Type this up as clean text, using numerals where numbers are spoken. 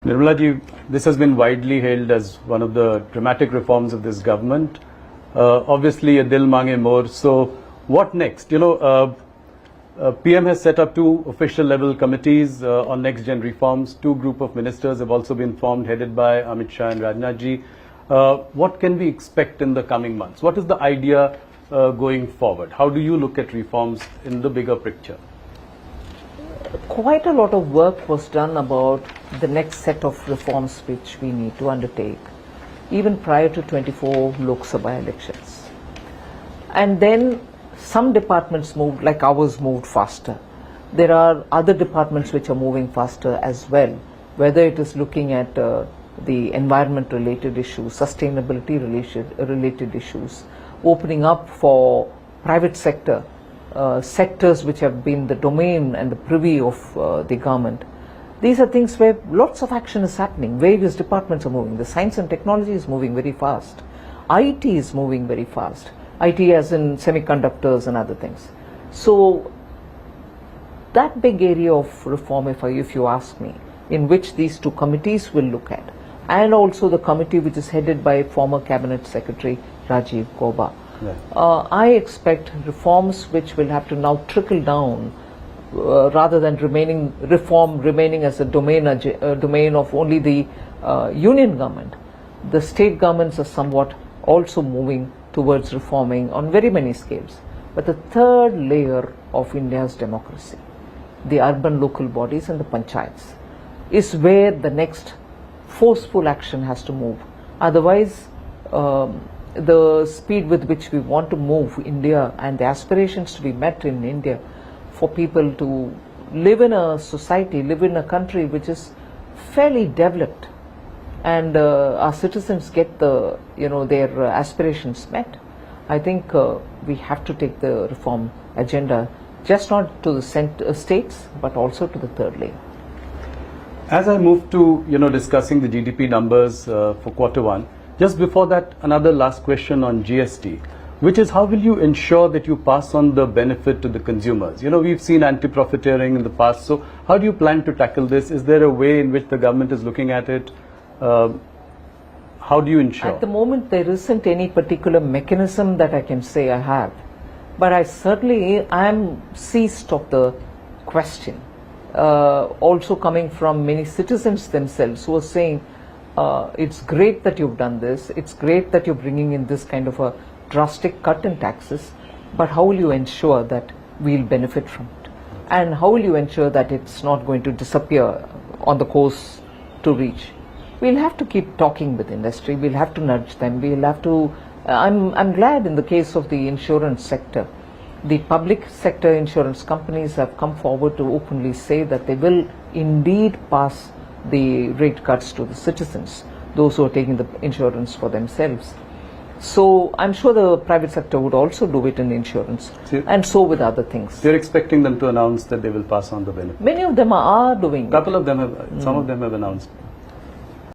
Nirmala ji, this has been widely hailed as one of the dramatic reforms of this government. Obviously, a dil mange more. So, what next? PM has set up 2 official level committees on next gen reforms. 2 group of ministers have also been formed, headed by Amit Shah and Rajnath ji. What can we expect in the coming months? What is the idea going forward? How do you look at reforms in the bigger picture? Quite a lot of work was done about the next set of reforms which we need to undertake, even prior to 24 Lok Sabha elections. And then some departments moved, like ours moved faster. There are other departments which are moving faster as well, whether it is looking at the environment related issues, sustainability related issues, opening up for private sector, sectors which have been the domain and the privy of the government. These are things where lots of action is happening. Various departments are moving. The science and technology is moving very fast. IT is moving very fast. IT as in semiconductors and other things. So that big area of reform, if you ask me, in which these 2 committees will look at, and also the committee which is headed by former Cabinet Secretary Rajiv Gauba. Right. I expect reforms which will have to now trickle down rather than remaining as a domain of only the union government. The state governments are somewhat also moving towards reforming on very many scales. But the third layer of India's democracy, the urban local bodies and the Panchayats, is where the next forceful action has to move. Otherwise, the speed with which we want to move India and the aspirations to be met in India for people to live in a society, live in a country which is fairly developed, and our citizens get their aspirations met. I think we have to take the reform agenda just not to the states but also to the third layer. As I move to discussing the GDP numbers for Q1, just before that, another last question on GST, which is how will you ensure that you pass on the benefit to the consumers? We've seen anti-profiteering in the past, so how do you plan to tackle this? Is there a way in which the government is looking at it? How do you ensure? At the moment, there isn't any particular mechanism that I can say I have, but I certainly am seized of the question. Also coming from many citizens themselves who are saying, it's great that you've done this, it's great that you're bringing in this kind of a drastic cut in taxes, but how will you ensure that we'll benefit from it? And how will you ensure that it's not going to disappear on the course to reach? We'll have to keep talking with industry, we'll have to nudge them, we'll have to, I'm glad in the case of the insurance sector, the public sector insurance companies have come forward to openly say that they will indeed pass the rate cuts to the citizens, those who are taking the insurance for themselves. So I'm sure the private sector would also do it in insurance, and so with other things. You're expecting them to announce that they will pass on the benefit? Many of them are doing it. Couple of them have, some of them have announced.